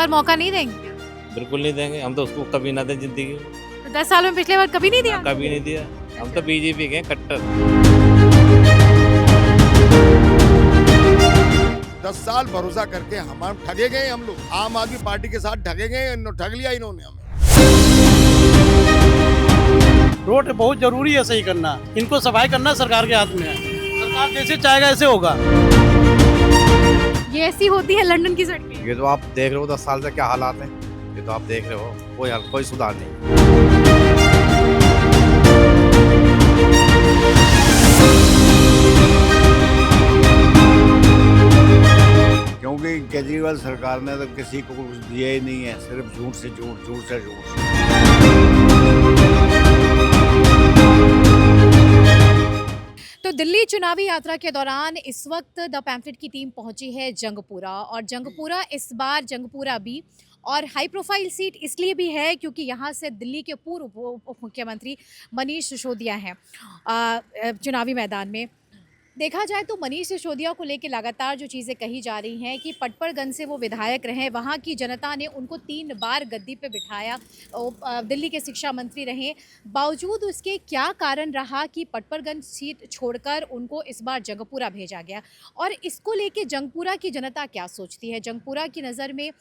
मौका नहीं देंगे? बिल्कुल नहीं देंगे, हम तो उसको कभी ना दें जिंदगी में। तो 10 सालों में पिछले बार कभी नहीं दिया? कभी नहीं दिया। हम तो बीजेपी के हैं कट्टर। 10 साल भरोसा करके हम ठगे गए। हम लोग आम आदमी पार्टी के साथ ठगे गए, ठग लिया इन्होंने हमें। रोड बहुत जरूरी है सही करना, इनको सफाई करना सरकार के हाथ में है। सरकार जैसे चाहेगा ऐसे होगा। ये ऐसी होती है लंदन की सड़कें। ये तो आप देख रहे हो 10 साल से क्या हालात हैं, ये तो आप देख रहे हो, कोई सुधार नहीं। क्योंकि केजरीवाल सरकार ने तो किसी को कुछ दिया ही नहीं है, सिर्फ झूठ से झूठ, झूठ से झूठ। तो दिल्ली चुनावी यात्रा के दौरान इस वक्त द पैम्फलेट की टीम पहुंची है जंगपुरा, और जंगपुरा इस बार जंगपुरा भी और हाई प्रोफाइल सीट इसलिए भी है क्योंकि यहाँ से दिल्ली के पूर्व उप मुख्यमंत्री मनीष सिसोदिया हैं चुनावी मैदान में। देखा जाए तो मनीष सिसोदिया को लेकर लगातार जो चीज़ें कही जा रही हैं कि पटपड़गंज से वो विधायक रहे, वहाँ की जनता ने उनको 3 बार गद्दी पे बिठाया, दिल्ली के शिक्षा मंत्री रहे, बावजूद उसके क्या कारण रहा कि पटपड़गंज सीट छोड़कर उनको इस बार जंगपुरा भेजा गया, और इसको लेके जंगपुरा की जनता क्या सोचती है? जंगपुरा की नज़र में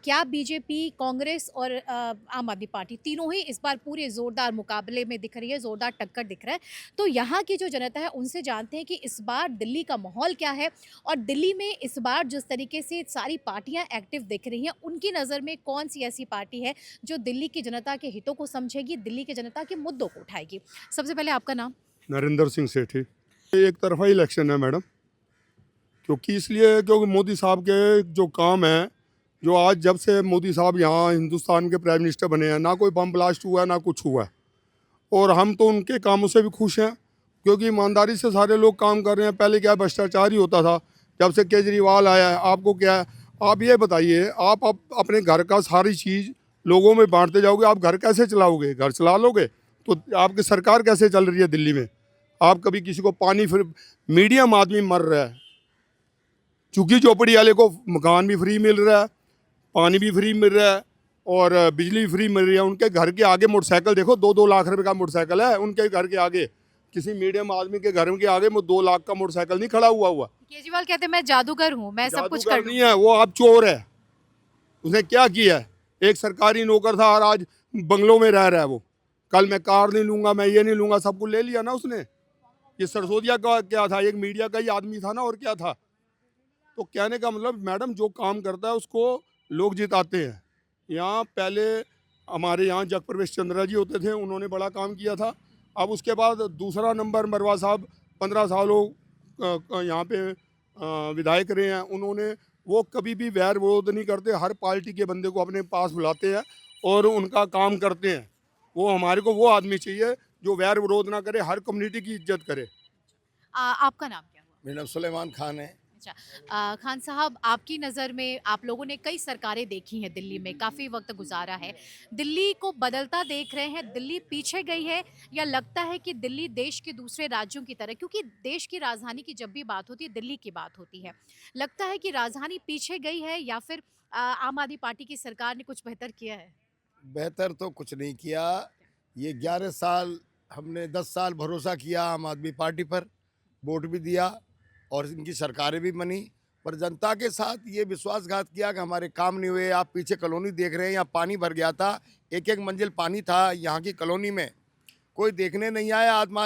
क्या बीजेपी, कांग्रेस और आम आदमी पार्टी तीनों ही इस बार पूरे ज़ोरदार मुकाबले में दिख रही है, ज़ोरदार टक्कर दिख रहा है। तो यहाँ की जो जनता है उनसे जानते हैं कि इस बार दिल्ली का माहौल क्या है, और दिल्ली में इस बार जिस तरीके से सारी पार्टियां एक्टिव दिख रही हैं, उनकी नज़र में कौन सी ऐसी पार्टी है जो दिल्ली की जनता के हितों को समझेगी, दिल्ली की जनता के मुद्दों को उठाएगी। सबसे पहले आपका नाम? नरेंद्र सिंह सेठी। एक तरफा इलेक्शन है मैडम, क्योंकि मोदी साहब के जो काम है, जो आज जब से मोदी साहब यहाँ हिंदुस्तान के प्राइम मिनिस्टर बने हैं, ना कोई बम ब्लास्ट हुआ है ना कुछ हुआ है, और हम तो उनके कामों से भी खुश हैं क्योंकि ईमानदारी से सारे लोग काम कर रहे हैं। पहले क्या भ्रष्टाचार ही होता था, जब से केजरीवाल आया है। आपको क्या है, आप ये बताइए, आप अपने घर का सारी चीज़ लोगों में बांटते जाओगे, आप घर कैसे चलाओगे? घर चला लोगे तो आपकी सरकार कैसे चल रही है दिल्ली में? आप कभी किसी को पानी फ्री, मीडियम आदमी मर रहा है, चूँकि झोपड़ी वाले को मकान भी फ्री मिल रहा है, पानी भी फ्री मिल रहा है और बिजली भी फ्री मिल रही है। उनके घर के आगे मोटरसाइकिल देखो, 2-2 लाख रुपए का मोटरसाइकिल है उनके घर के आगे। किसी मीडियम आदमी के घर के आगे 2 लाख का मोटरसाइकिल नहीं खड़ा हुआ। केजरीवाल कहते हैं मैं जादूगर हूँ, मैं सब कुछ कर नहीं है वो, आप चोर है। उसने क्या किया है? एक सरकारी नौकर था और आज बंगलों में रह रहा है वो। कल मैं कार नहीं लूंगा, मैं ये नहीं लूंगा, सब कुछ ले लिया ना उसने। ये सिसोदिया का क्या था? एक मीडिया का ही आदमी था ना, और क्या था? तो कहने का मतलब मैडम, जो काम करता है उसको लोग जिताते हैं। यहाँ पहले हमारे यहाँ जगप्रवेश चंद्रा जी होते थे, उन्होंने बड़ा काम किया था। अब उसके बाद दूसरा नंबर मरवा साहब 15 सालों यहाँ पे विधायक रहे हैं। उन्होंने, वो कभी भी वैर विरोध नहीं करते, हर पार्टी के बंदे को अपने पास बुलाते हैं और उनका काम करते हैं। वो हमारे को वो आदमी चाहिए जो वैर विरोध ना करे, हर कम्युनिटी की इज्जत करे। आपका नाम क्या हुआ? मेरा नाम सुलेमान खान है। अच्छा, खान साहब, आपकी नज़र में आप लोगों ने कई सरकारें देखी हैं दिल्ली में, काफ़ी वक्त गुजारा है, दिल्ली को बदलता देख रहे हैं, दिल्ली पीछे गई है, या लगता है कि दिल्ली देश के दूसरे राज्यों की तरह, क्योंकि देश की राजधानी की जब भी बात होती है दिल्ली की बात होती है, लगता है कि राजधानी पीछे गई है, या फिर आम आदमी पार्टी की सरकार ने कुछ बेहतर किया है? बेहतर तो कुछ नहीं किया। ये 11 साल हमने 10 साल भरोसा किया आम आदमी पार्टी पर, वोट भी दिया और इनकी सरकारें भी बनी, पर जनता के साथ ये विश्वासघात किया कि हमारे काम नहीं हुए। आप पीछे कॉलोनी देख रहे हैं, यहाँ पानी भर गया था, 1-1 मंजिल पानी था यहाँ की कॉलोनी में, कोई देखने नहीं आया। आम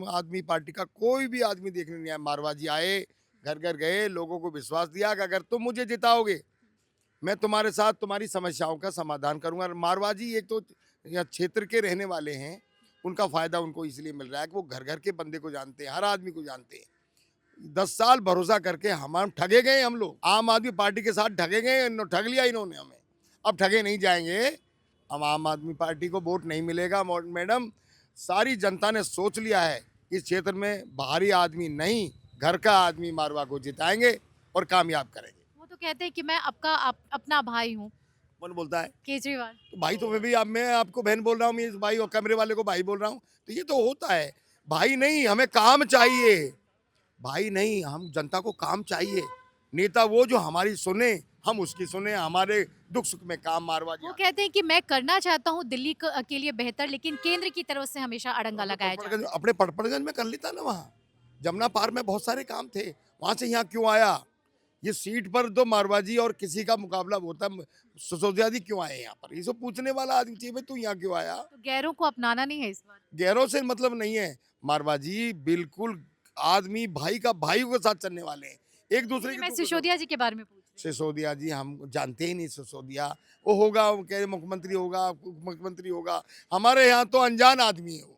आदमी पार्टी का कोई भी आदमी देखने नहीं आया। मारवाजी आए, घर घर गए, लोगों को विश्वास दिया कि अगर तुम मुझे जिताओगे मैं तुम्हारे साथ तुम्हारी समस्याओं का समाधान करूँगा। मारवाजी एक तो यहाँ क्षेत्र के रहने वाले हैं, उनका फ़ायदा उनको इसलिए मिल रहा है कि वो घर घर के बंदे को जानते हैं, हर आदमी को जानते हैं। 10 साल भरोसा करके हम ठगे गए। हम लोग आम आदमी पार्टी के साथ ठगे गए, ठग लिया इन्होंने हमें। अब ठगे नहीं जाएंगे हम, आम आदमी पार्टी को वोट नहीं मिलेगा। मैडम, सारी जनता ने सोच लिया है, इस क्षेत्र में बाहरी आदमी नहीं, घर का आदमी मारवा को जिताएंगे और कामयाब करेंगे। वो तो कहते हैं कि मैं अपना भाई हूँ। कौन बोलता है? केजरीवाल। तो भाई तो मैं आपको बहन बोल रहा हूँ, मैं भाई और कैमरे वाले को भाई बोल रहा हूँ, तो ये तो होता है। भाई नहीं, हमें काम चाहिए। भाई नहीं, हम जनता को काम चाहिए। नेता वो जो हमारी सुने, हम उसकी सुने, हमारे दुख सुख में काम मारवाजी वो कहते हैं कि मैं करना चाहता हूँ दिल्ली के लिए बेहतर, लेकिन केंद्र की तरफ से हमेशा अड़ंगा लगाया जाता है। अपने पड़पड़गंज में कर लेता ना, वहाँ जमुना पार में बहुत सारे काम थे, वहां से यहाँ क्यों आया? ये सीट पर तो मारवाजी और किसी का मुकाबला होता है, सिसोदिया जी क्यों आए यहाँ पर? ये सब पूछने वाला आदमी चाहिए, भाई तू यहाँ क्यों आया? तो गैरों को अपनाना नहीं है इस बार। गैरों से मतलब नहीं है, मारवाजी बिल्कुल आदमी भाई का भाई के साथ चलने वाले हैं, एक दूसरे मैं के सिसोदिया जी के बारे में पूछ रही हूँ। सिसोदिया जी हम जानते ही नहीं। सिसोदिया वो होगा, वो कह मुख्यमंत्री होगा, उप मुख्यमंत्री होगा, हमारे यहाँ तो अनजान आदमी है वो,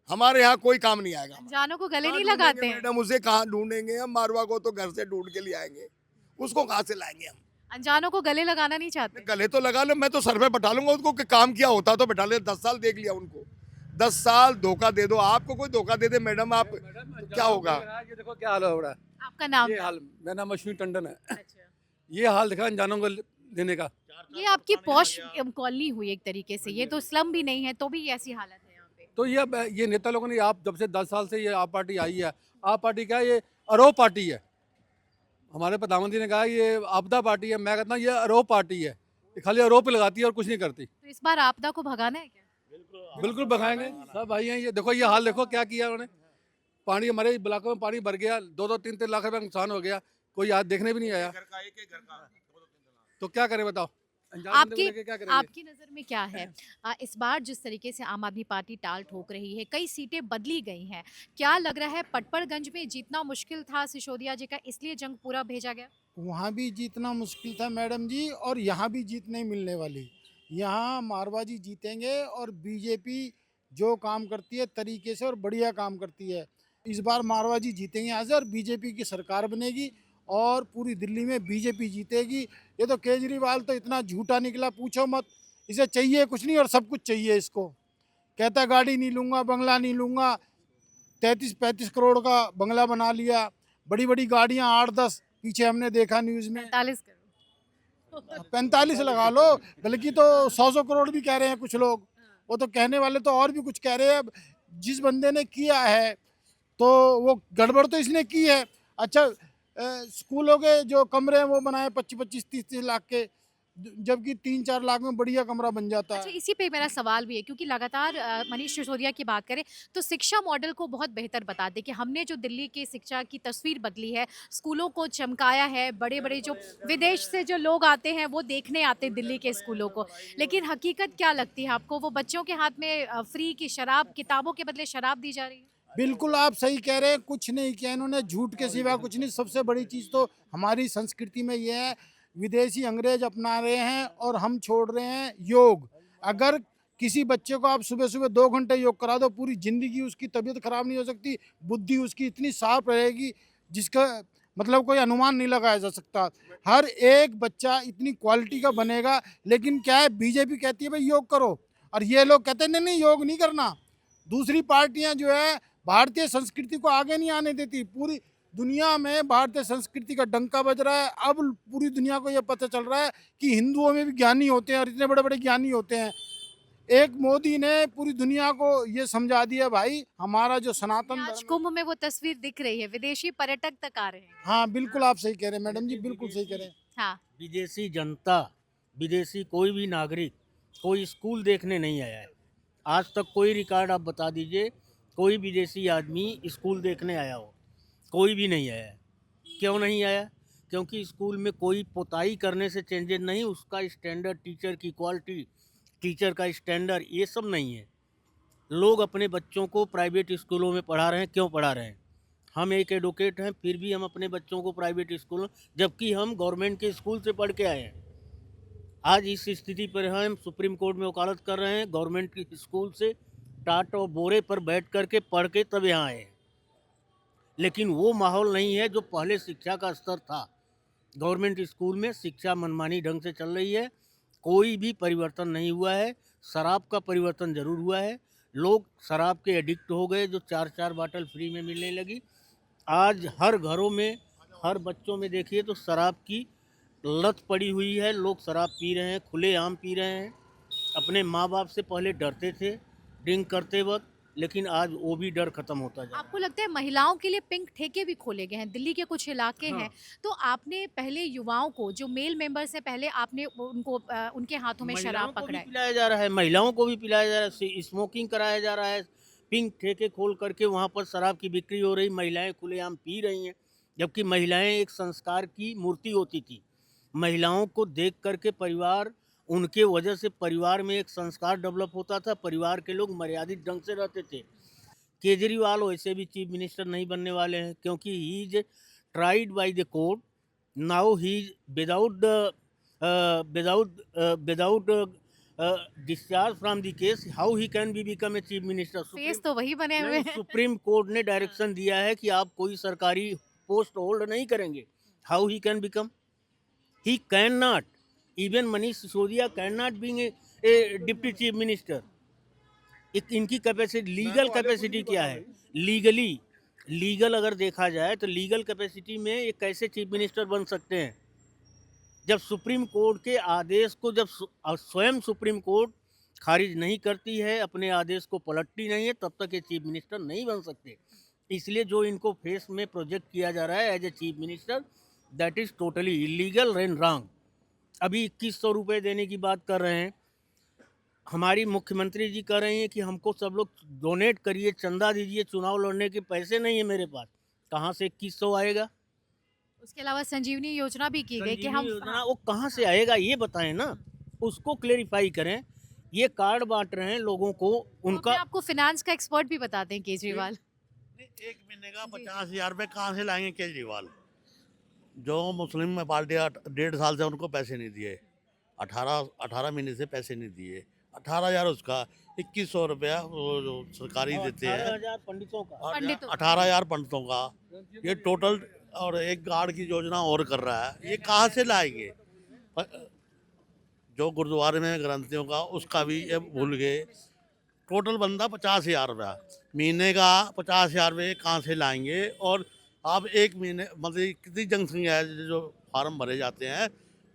हमारे यहाँ कोई काम नहीं आएगा। अनजानों को गले कहाँ नहीं ढूंढेंगे लगाते हैं। मैडम? उसे कहाँ ढूंढेंगे हम? मारवा को तो घर से ढूंढ के ले आएंगे, उसको कहाँ से लाएंगे हम? अनजानों को गले लगाना नहीं चाहते। गले तो लगा लो, मैं तो सर पे बैठा लूंगा उसको कि काम किया होता तो बैठा ले। 10 साल देख लिया उनको, 10 साल धोखा दे दो। आपको कोई धोखा दे दे मैडम, आप क्या होगा? ये देखो क्या हाल हो रहा है। आपका नाम? ये हाल, मेरा नाम अश्विनी टंडन है। अच्छा। ये हाल दिखा अनजानों को देने का। ये आपकी पॉश कॉलोनी हुई एक तरीके से, ये तो स्लम भी नहीं है तो भी ऐसी हालत है यहाँ पे। तो ये नेता लोगों ने, आप जब से 10 साल से ये आप पार्टी आई है, आप पार्टी क्या है? ये आरोप पार्टी है। हमारे प्रधानमंत्री ने कहा ये आपदा पार्टी है, मैं कहता हूँ ये आरोप पार्टी है, ये खाली आरोप लगाती है और कुछ नहीं करती। तो इस बार आपदा को भगाना है क्या? बिल्कुल भगाएंगे सब भाई हैं। ये देखो ये हाल देखो क्या किया उन्होंने। पानी हमारे इलाकों में पानी भर गया, 2-3 लाख रुपए नुकसान हो गया, कोई आज देखने भी नहीं आया। तो क्या करें बताओ? अनजान बंदे को लेके क्या करेंगे? आपकी नज़र में क्या है? इस बार जिस तरीके से आम आदमी पार्टी टाल ठोक रही है, कई सीटें बदली गई हैं, क्या लग रहा है पटपड़गंज में जीतना मुश्किल था सिसोदिया जी का, इसलिए जंगपुरा भेजा गया? वहाँ भी जीतना मुश्किल था मैडम जी, और यहाँ भी जीत नहीं मिलने वाली। यहाँ मारवाजी जीतेंगे और बीजेपी जो काम करती है तरीके से और बढ़िया काम करती है। इस बार मारवाजी जीतेंगे यहाँ से और बीजेपी की सरकार बनेगी और पूरी दिल्ली में बीजेपी जीतेगी। ये तो केजरीवाल तो इतना झूठा निकला, पूछो मत। इसे चाहिए कुछ नहीं और सब कुछ चाहिए इसको। कहता गाड़ी नहीं लूँगा, बंगला नहीं लूँगा, 33-35 करोड़ का बंगला बना लिया, बड़ी बड़ी गाड़ियाँ 8-10 पीछे हमने देखा न्यूज़ में। 45 करोड़। 45 लगा लो, बल्कि तो 100 करोड़ भी कह रहे हैं कुछ लोग। वो तो कहने वाले तो और भी कुछ कह रहे हैं। अब जिस बंदे ने किया है तो वो गड़बड़ तो इसने की है। अच्छा, स्कूलों के जो कमरे हैं वो बनाए 25-30 लाख के, जबकि 3-4 लाख में बढ़िया कमरा बन जाता अच्छा, है। इसी पे मेरा सवाल भी है, क्योंकि लगातार मनीष सिसोदिया की बात करें तो शिक्षा मॉडल को बहुत बेहतर बताते कि हमने जो दिल्ली की शिक्षा की तस्वीर बदली है, स्कूलों को चमकाया है, बड़े बड़े जो विदेश से जो लोग आते हैं वो देखने आते हैं दिल्ली के स्कूलों को। लेकिन हकीकत क्या लगती है आपको? वो बच्चों के हाथ में फ्री की शराब, किताबों के बदले शराब दी जा रही है। बिल्कुल आप सही कह रहे हैं, कुछ नहीं किया इन्होंने, झूठ के सिवा कुछ नहीं। सबसे बड़ी चीज़ तो हमारी संस्कृति में ये है, विदेशी अंग्रेज अपना रहे हैं और हम छोड़ रहे हैं योग। अगर किसी बच्चे को आप सुबह सुबह 2 घंटे योग करा दो, पूरी ज़िंदगी उसकी तबीयत खराब नहीं हो सकती, बुद्धि उसकी इतनी साफ रहेगी जिसका मतलब कोई अनुमान नहीं लगाया जा सकता। हर एक बच्चा इतनी क्वालिटी का बनेगा। लेकिन क्या है, बीजेपी कहती है भाई योग करो, और ये लोग कहते हैं नहीं नहीं योग नहीं करना। दूसरी पार्टियां जो है भारतीय संस्कृति को आगे नहीं आने देती। पूरी दुनिया में भारतीय संस्कृति का डंका बज रहा है। अब पूरी दुनिया को यह पता चल रहा है कि हिंदुओं में भी ज्ञानी होते हैं और इतने बड़े बड़े ज्ञानी होते हैं। एक मोदी ने पूरी दुनिया को ये समझा दिया भाई हमारा जो सनातन आज धर्म है। कुंभ में वो तस्वीर दिख रही है, विदेशी पर्यटक तक आ रहे हैं। हाँ बिल्कुल आप सही कह रहे हैं मैडम जी, बिल्कुल सही कह रहे हैं। हाँ, विदेशी जनता, विदेशी कोई भी नागरिक कोई स्कूल देखने नहीं आया है। आज तक कोई रिकॉर्ड आप बता दीजिए, कोई विदेशी आदमी स्कूल देखने आया हो? कोई भी नहीं आया है। क्यों नहीं आया? क्योंकि स्कूल में कोई पोताई करने से चेंजेस नहीं, उसका स्टैंडर्ड, टीचर की क्वालिटी, टीचर का स्टैंडर्ड, ये सब नहीं है। लोग अपने बच्चों को प्राइवेट स्कूलों में पढ़ा रहे हैं। क्यों पढ़ा रहे हैं? हम एक एडवोकेट हैं, फिर भी हम अपने बच्चों को प्राइवेट स्कूल, जबकि हम गवर्नमेंट के स्कूल से पढ़ के आए हैं। आज इस स्थिति पर हम सुप्रीम कोर्ट में वकालत कर रहे हैं, गवर्नमेंट के स्कूल से टाट और बोरे पर बैठ कर के पढ़ के तब यहाँ आए। लेकिन वो माहौल नहीं है जो पहले शिक्षा का स्तर था। गवर्नमेंट स्कूल में शिक्षा मनमानी ढंग से चल रही है, कोई भी परिवर्तन नहीं हुआ है। शराब का परिवर्तन ज़रूर हुआ है, लोग शराब के एडिक्ट हो गए, जो 4-4 बाटल फ्री में मिलने लगी। आज हर घरों में, हर बच्चों में देखिए तो शराब की लत पड़ी हुई है। लोग शराब पी रहे हैं, खुलेआम पी रहे हैं। अपने माँ बाप से पहले डरते थे ड्रिंक करते वक्त, लेकिन आज वो भी डर खत्म होता जा रहा है। आपको लगता है महिलाओं के लिए पिंक ठेके भी खोले गए हैं? दिल्ली के कुछ इलाके हाँ। हैं, तो आपने पहले युवाओं को, जो मेल मेंबर्स हैं, पहले आपने उनको उनके हाथों में महिलाओं शराब को भी पकड़ाई। पिलाया जा रहा है, महिलाओं को भी पिलाया जा रहा है, स्मोकिंग कराया जा रहा है, पिंक ठेके खोल करके वहाँ पर शराब की बिक्री हो रही, महिलाएं खुलेआम पी रही हैं, जबकि महिलाएं एक संस्कार की मूर्ति होती थी। महिलाओं को देख करके परिवार, उनके वजह से परिवार में एक संस्कार डेवलप होता था, परिवार के लोग मर्यादित ढंग से रहते थे। केजरीवाल वैसे भी चीफ मिनिस्टर नहीं बनने वाले हैं, क्योंकि he is tried by the court, now he is without discharge from the case, how he can be become a chief minister? Face तो वही बने हुए हैं। सुप्रीम कोर्ट ने डायरेक्शन दिया है कि आप कोई सरकारी पोस्ट होल्ड नहीं करेंगे, how he can become? He can not, even Manish Sisodia can not being a deputy chief minister. एक इनकी कैपेसिटी, लीगल कैपेसिटी क्या है? लीगल अगर देखा जाए तो लीगल कैपेसिटी में ये कैसे चीफ मिनिस्टर बन सकते हैं? जब सुप्रीम कोर्ट के आदेश को, जब स्वयं सुप्रीम कोर्ट खारिज नहीं करती है, अपने आदेश को पलटती नहीं है, तब तक ये चीफ मिनिस्टर नहीं बन सकते। इसलिए जो इनको फेस में प्रोजेक्ट किया जा रहा है as a chief minister, that is totally illegal and wrong. अभी 2100 रुपये देने की बात कर रहे हैं, हमारी मुख्यमंत्री जी कह रही हैं कि हमको सब लोग डोनेट करिए, चंदा दीजिए, चुनाव लड़ने के पैसे नहीं है मेरे पास। कहाँ से 2100 आएगा? उसके अलावा संजीवनी योजना भी की गई कि संजीवनी हम योजना वो कहाँ से आएगा ये बताएं ना, उसको क्लेरिफाई करें। ये कार्ड बांट रहे हैं लोगों को, अपने उनका आपको फिनांस का एक्सपर्ट भी बताते हैं केजरीवाल। एक महीने का 50,000 रुपये कहाँ से लाएंगे केजरीवाल? जो मुस्लिम में पार्टी 1.5 साल से उनको पैसे नहीं दिए, 18 महीने से पैसे नहीं दिए, 18,000 उसका, 2100 रुपया वो जो सरकारी देते हैं, 18,000 पंडितों का। और पंडितों। 18,000 पंडितों का, ये टोटल, और एक गार्ड की योजना और कर रहा है, ये कहाँ से लाएंगे? जो गुरुद्वारे में ग्रंथियों का, उसका भी ये भूल गए। टोटल बंदा 50,000 रुपया महीने का, 50,000 रुपये कहाँ से लाएंगे? और आप एक महीने मतलब कितनी जनसंख्या है जो फार्म भरे जाते हैं,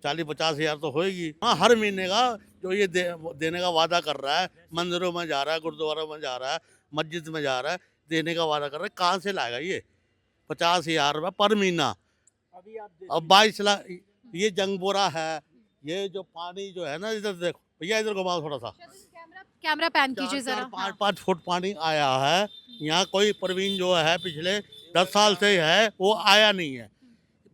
40-50 हज़ार तो होएगी। हाँ, हर महीने का जो ये देने का वादा कर रहा है, मंदिरों में जा रहा है, गुरुद्वारों में जा रहा है, मस्जिद में जा रहा है, देने का वादा कर रहा है, कहाँ से लाएगा ये 50,000 रुपये पर महीना? अभी आप अब 22 लाख ये जंगबोरा है, ये जो पानी जो है ना, इधर देखो भैया, इधर घुमाओ थोड़ा सा, कैमरा पैन कीजिए जरा। 5 फुट पानी आया है यहाँ। कोई प्रवीण जो है पिछले 10 साल से है, वो आया नहीं है,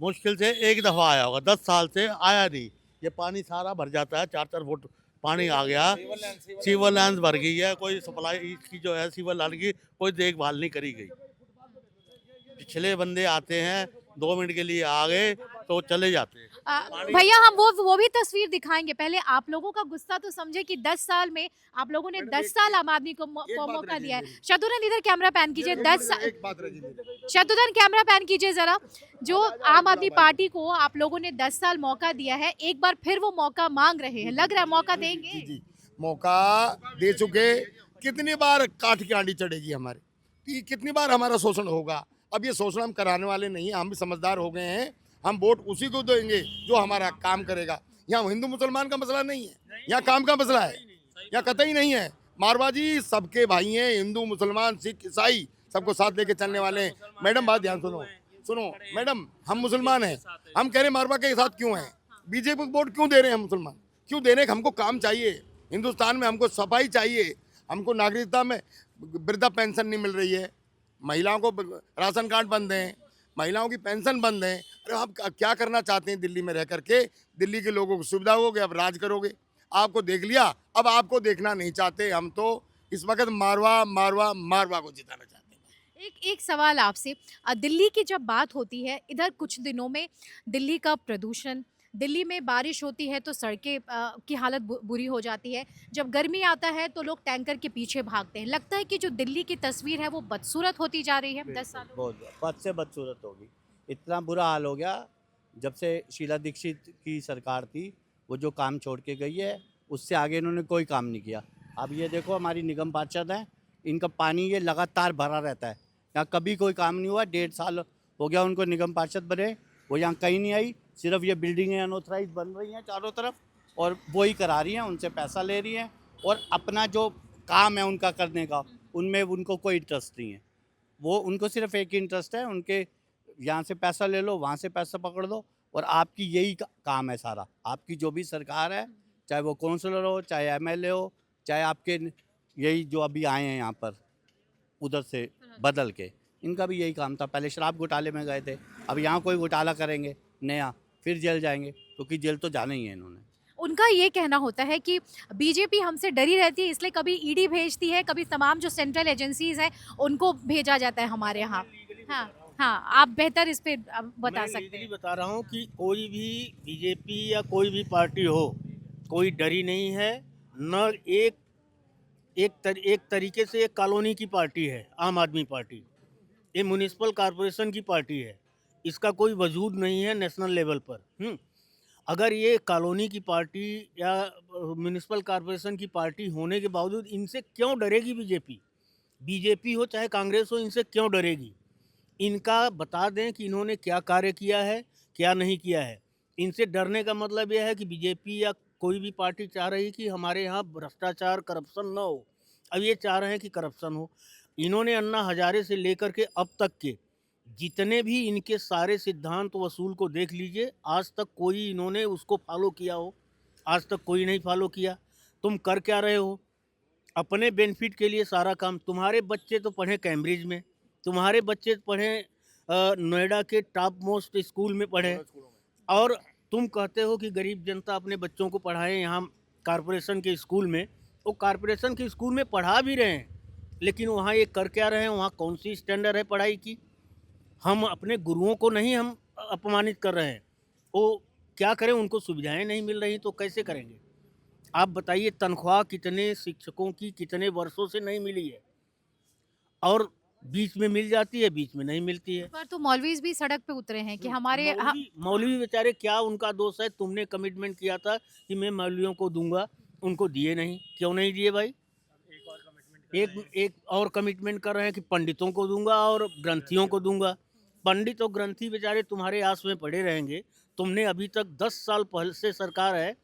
मुश्किल से एक दफ़ा आया होगा, 10 साल से आया नहीं। ये पानी सारा भर जाता है, 4-4 फुट पानी आ गया, सीवर लाइन भर गई है, कोई सप्लाई की जो है सीवर लाइन की कोई देखभाल नहीं करी गई। पिछले बंदे आते हैं, 2 मिनट के लिए आ गए तो चले जाते हैं। भैया हम वो भी तस्वीर दिखाएंगे, पहले आप लोगों का गुस्सा तो समझे कि 10 साल में आप लोगों ने 10 साल आम आदमी को मौका दिया है। शत्रुघ्न इधर कैमरा पैन कीजिए। 10 साल, शत्रुघ्न कैमरा पैन कीजिए जरा। जो आम आदमी पार्टी को आप लोगों ने 10 साल मौका दिया है, एक बार फिर वो मौका मांग रहे हैं, लग रहा है मौका देंगे? जी, मौका दे चुके। कितनी बार काठ की आंधी चढ़ेगी हमारे, कितनी बार हमारा शोषण होगा। अब ये शोषण हम कराने वाले नहीं हैं, हम भी समझदार हो गए हैं। हम वोट उसी को देंगे जो हमारा काम करेगा। यहाँ हिंदू मुसलमान का मसला नहीं है, यहाँ काम का मसला है, यहाँ कतई नहीं है। मारवाड़ी सबके भाई हैं, हिंदू मुसलमान सिख ईसाई सबको साथ लेके चलने वाले हैं। मैडम बात ध्यान सुनो मैडम, हम मुसलमान हैं, हम कह रहे मारवा के साथ क्यों हैं? बीजेपी को वोट क्यों दे रहे हैं? हम मुसलमान क्यों दे रहे हैं? हमको काम चाहिए हिंदुस्तान में, हमको सफाई चाहिए, हमको नागरिकता में वृद्धा पेंशन नहीं मिल रही है, महिलाओं को राशन कार्ड बंद हैं, महिलाओं की पेंशन बंद है। अरे आप क्या करना चाहते हैं दिल्ली में रह करके? दिल्ली के लोगों को सुविधा होगी, अब राज करोगे। आपको देख लिया, अब आपको देखना नहीं चाहते। हम तो इस वक्त मारवा को जिताना चाहते हैं। एक सवाल आपसे, दिल्ली की जब बात होती है, इधर कुछ दिनों में दिल्ली का प्रदूषण, दिल्ली में बारिश होती है तो सड़कें की हालत बुरी हो जाती है, जब गर्मी आता है तो लोग टैंकर के पीछे भागते हैं। लगता है कि जो दिल्ली की तस्वीर है वो बदसूरत होती जा रही है 10 सालों में। बहुत बद से बदसूरत होगी। इतना बुरा हाल हो गया जब से शीला दीक्षित की सरकार थी, वो जो काम छोड़ के गई है उससे आगे इन्होंने कोई काम नहीं किया। अब ये देखो हमारी निगम पार्षद हैं, इनका पानी ये लगातार भरा रहता है, यहाँ कभी कोई काम नहीं हुआ। 1.5 साल हो गया उनको निगम पार्षद बने, वो यहाँ कहीं नहीं आई। सिर्फ ये बिल्डिंगें अनऑथराइज बन रही हैं चारों तरफ, और वो ही करा रही हैं, उनसे पैसा ले रही हैं, और अपना जो काम है उनका करने का उनमें उनको कोई इंटरेस्ट नहीं है। वो उनको सिर्फ एक ही इंटरेस्ट है, उनके यहाँ से पैसा ले लो, वहाँ से पैसा पकड़ लो, और आपकी यही काम है सारा। आपकी जो भी सरकार है, चाहे वो काउंसलर हो, चाहे एमएलए हो, चाहे आपके यही जो अभी आए हैं यहाँ पर उधर से बदल के, इनका भी यही काम था। पहले शराब घोटाले में गए थे, अब यहाँ कोई घोटाला करेंगे नया, फिर जेल जाएंगे, क्योंकि जेल तो जाना ही है इन्होंने। उनका ये कहना होता है कि बीजेपी हमसे डरी रहती है, इसलिए कभी ईडी भेजती है, कभी तमाम जो सेंट्रल एजेंसीज हैं उनको भेजा जाता है हमारे यहाँ। हाँ हाँ, आप बेहतर इस पे बता मैं सकते legally हैं। बता रहा हूँ कि कोई भी बीजेपी या कोई भी पार्टी हो, कोई डरी नहीं है। न एक तरीके से एक कॉलोनी की पार्टी है आम आदमी पार्टी, ये म्युनिसिपल कॉरपोरेशन की पार्टी है, इसका कोई वजूद नहीं है नेशनल लेवल पर। अगर ये कॉलोनी की पार्टी या म्युनिसिपल कॉरपोरेशन की पार्टी होने के बावजूद इनसे क्यों डरेगी बीजेपी? बीजेपी हो चाहे कांग्रेस हो, इनसे क्यों डरेगी? इनका बता दें कि इन्होंने क्या कार्य किया है, क्या नहीं किया है। इनसे डरने का मतलब यह है कि बीजेपी या कोई भी पार्टी चाह रही कि हमारे यहाँ भ्रष्टाचार, करप्शन ना हो। अब ये चाह रहे हैं कि करप्शन हो। इन्होंने अन्ना हजारे से लेकर के अब तक के जितने भी इनके सारे सिद्धांत वसूल को देख लीजिए, आज तक कोई इन्होंने उसको फॉलो किया हो? आज तक कोई नहीं फॉलो किया। तुम कर क्या रहे हो? अपने बेनिफिट के लिए सारा काम। तुम्हारे बच्चे तो पढ़े कैम्ब्रिज में, तुम्हारे बच्चे पढ़े नोएडा के टॉप मोस्ट स्कूल में पढ़े, और तुम कहते हो कि गरीब जनता अपने बच्चों को पढ़ाए यहाँ कॉरपोरेशन के स्कूल में। वो कॉरपोरेशन के स्कूल में पढ़ा भी रहे हैं, लेकिन वहाँ ये कर क्या रहे हैं? वहाँ कौन सी स्टैंडर्ड है पढ़ाई की? हम अपने गुरुओं को नहीं हम अपमानित कर रहे हैं। वो क्या करें? उनको सुविधाएं नहीं मिल रही तो कैसे करेंगे? आप बताइए, तनख्वाह कितने शिक्षकों की कितने वर्षों से नहीं मिली है, और बीच में मिल जाती है, बीच में नहीं मिलती है। इस बार तो मौलवीज भी सड़क पे उतरे हैं कि हमारे मौलवी बेचारे, क्या उनका दोष है? तुमने कमिटमेंट किया था कि मैं मौलवियों को दूंगा, उनको दिए नहीं। क्यों नहीं दिए भाई? एक और कमिटमेंट कर रहे हैं कि पंडितों को दूंगा और ग्रंथियों को दूंगा। पंडित और ग्रंथी बेचारे तुम्हारे आस में पड़े रहेंगे। तुमने अभी तक 10 साल पहले से सरकार है,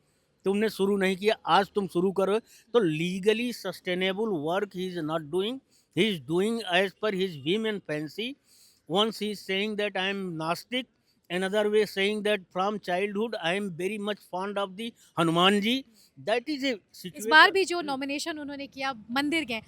तुमने शुरू नहीं किया, आज तुम शुरू करो। तो legally sustainable work he is not doing, he is doing as per his whim and fancy. Once he is saying that I am Nastic, another way saying that from childhood I am very much fond of the Hanuman ji. That is a situation. इस बार भी जो nomination उन्होंने किया, मंदिर गए।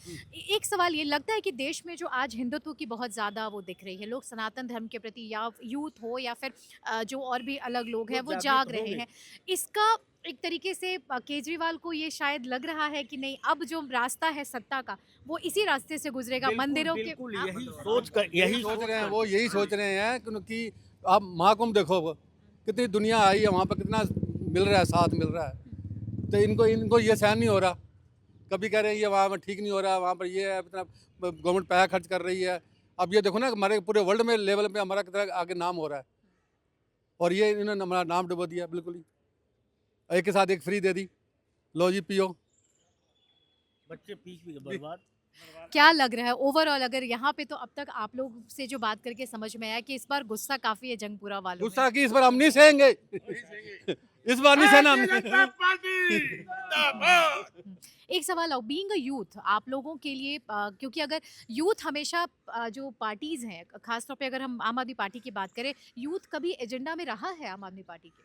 एक सवाल ये लगता है कि देश में जो आज हिंदुत्व की बहुत ज़्यादा वो दिख रही है, लोग सनातन धर्म के प्रति, या यूथ हो या फिर जो और भी अलग लोग हैं, वो जाग रहे हैं। इसका एक तरीके से केजरीवाल को ये शायद लग रहा है कि नहीं, अब जो रास्ता है सत्ता का वो इसी रास्ते से गुजरेगा, मंदिरों के। बिल्कुल हाँ? यही सोच रहे हैं, वो यही सोच रहे हैं क्योंकि आप महाकुंभ देखो, कितनी दुनिया आई है वहाँ पर, कितना मिल रहा है, साथ मिल रहा है। तो इनको ये सहन नहीं हो रहा। कभी कह रहे हैं ये वहाँ पर ठीक नहीं हो रहा, वहाँ पर ये है, इतना गवर्नमेंट पैसा खर्च कर रही है। अब ये देखो ना, हमारे पूरे वर्ल्ड में लेवल पे हमारा कितना आगे नाम हो रहा है, और ये इन्होंने हमारा नाम डुबो दिया बिल्कुल ही। एक के साथ एक फ्री दे दी, लो जी पियो। बच्चे पीछ भी बर्बाद। क्या लग रहा है ओवरऑल, अगर यहाँ पे तो अब तक आप लोग से जो बात करके समझ में आया कि इस बार गुस्सा काफी है जंगपुरा वालों में। गुस्सा की इस बार हम नहीं सहेंगे, इस बार नहीं सहना हमने। एक सवाल और, बीइंग अ यूथ, आप लोगों के लिए क्योंकि अगर यूथ हमेशा जो पार्टीज हैं, खासतौर पे अगर हम आम आदमी पार्टी की बात करें, यूथ कभी एजेंडा में रहा है आम आदमी पार्टी के?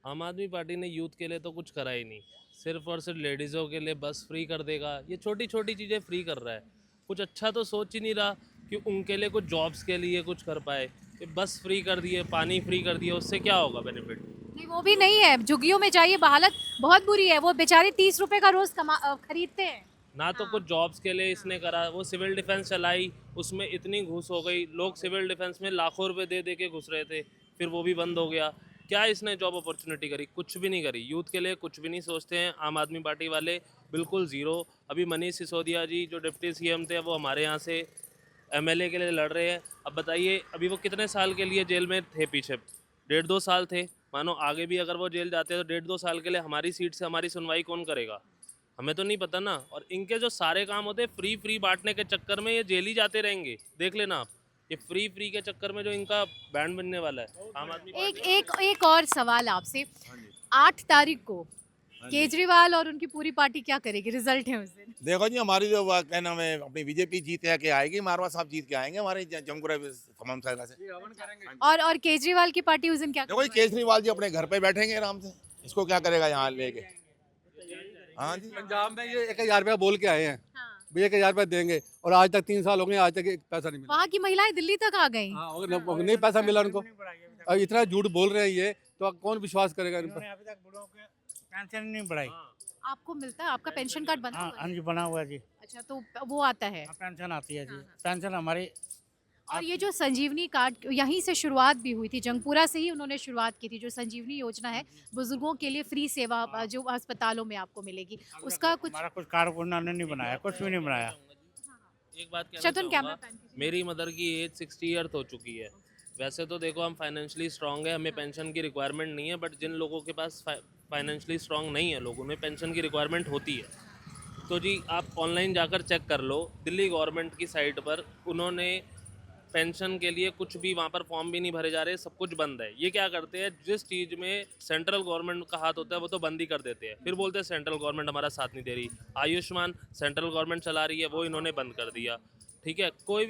आम आदमी पार्टी ने यूथ के लिए तो कुछ करा ही नहीं, सिर्फ और सिर्फ लेडीज़ों के लिए बस फ्री कर देगा। ये छोटी छोटी चीज़ें फ्री कर रहा है, कुछ अच्छा तो सोच ही नहीं रहा कि उनके लिए कुछ जॉब्स के लिए कुछ कर पाए। ये बस फ्री कर दिए, पानी फ्री कर दिया, उससे क्या होगा बेनिफिट? नहीं, वो भी नहीं है, झुग्गियों में जाइए, हालत बहुत बुरी है। वो बेचारे 30 रुपए का रोज खरीदते हैं ना। तो कुछ जॉब्स के लिए इसने करा। वो सिविल डिफेंस चलाई, उसमें इतनी घूस हो गई, लोग सिविल डिफेंस में लाखों रुपए दे दे के घुस रहे थे, फिर वो भी बंद हो गया। क्या इसने जॉब अपॉर्चुनिटी करी? कुछ भी नहीं करी। यूथ के लिए कुछ भी नहीं सोचते हैं आम आदमी पार्टी वाले, बिल्कुल ज़ीरो। अभी मनीष सिसोदिया जी जो डिप्टी सीएम थे, वो हमारे यहाँ से एमएलए के लिए लड़ रहे हैं। अब बताइए, अभी वो कितने साल के लिए जेल में थे? पीछे 1.5-2 साल थे। मानो आगे भी अगर वो जेल जाते हैं तो 1.5-2 साल के लिए हमारी सीट से हमारी सुनवाई कौन करेगा? हमें तो नहीं पता ना। और इनके जो सारे काम होते हैं फ्री बांटने के चक्कर में ये जेल ही जाते रहेंगे। देख लेना आप, ये फ्री के चक्कर में जो इनका बैंड बनने वाला है आम आदमी। एक और सवाल आपसे, 8 तारीख को केजरीवाल और उनकी पूरी पार्टी क्या करेगी? रिजल्ट है उस दिन। देखो जी हमारी जो क्या नाम है अपनी बीजेपी जीत के आएगी, मारवा साहब जीत के आएंगे हमारे जमपुरा तमाम शहर से। और केजरीवाल की पार्टी उस दिन क्या देखो जी केजरीवाल जी अपने घर पे बैठेंगे आराम से, इसको क्या करेगा यहाँ लेके। हाँ जी पंजाब में ये 1000 रुपया बोल के आए हैं, हाँ। भैया 1000 रुपया देंगे, और आज तक 3 साल हो गए, आज तक एक पैसा नहीं मिला। वहाँ की महिलाएं दिल्ली तक आ गई। हाँ, और नहीं पैसा मिला उनको। अब इतना झूठ बोल रहे हैं ये, तो अब कौन विश्वास करेगा इन पर? अभी तक बूढ़ों के पेंशन नहीं बढ़ाई। आपको मिलता है? आपका पेंशन कार्ड बना हुआ है? हाँ जी, बना हुआ है जी। अच्छा, तो वो आता है। पेंशन आती है जी। हाँ, हाँ। पेंशन हमारी और ये जो संजीवनी कार्ड, यहीं से शुरुआत भी हुई थी, जंगपुरा से ही उन्होंने शुरुआत की थी। जो संजीवनी योजना है बुजुर्गों के लिए फ्री सेवा जो अस्पतालों में आपको मिलेगी, उसका कुछ हमारा कुछ कार्ड उन्होंने नहीं बनाया, कुछ भी नहीं बनाया। एक बात कहना शतुन कैमरा चाहूँगा, पैन कीजिए। मेरी मदर की एज 60 ईयर हो चुकी है। वैसे तो देखो हम फाइनेंशियली स्ट्रांग है, हमें पेंशन की रिक्वायरमेंट नहीं है, बट जिन लोगों के पास फाइनेंशियली स्ट्रांग नहीं है लोग, उन्हें पेंशन की रिक्वायरमेंट होती है। तो जी आप ऑनलाइन जाकर चेक कर लो, दिल्ली गवर्नमेंट की साइट पर उन्होंने पेंशन के लिए कुछ भी वहाँ पर फॉर्म भी नहीं भरे जा रहे, सब कुछ बंद है। ये क्या करते हैं, जिस चीज़ में सेंट्रल गवर्नमेंट का हाथ होता है वो तो बंद ही कर देते हैं, फिर बोलते हैं सेंट्रल गवर्नमेंट हमारा साथ नहीं दे रही। आयुष्मान सेंट्रल गवर्नमेंट चला रही है, वो इन्होंने बंद कर दिया। ठीक है, कोई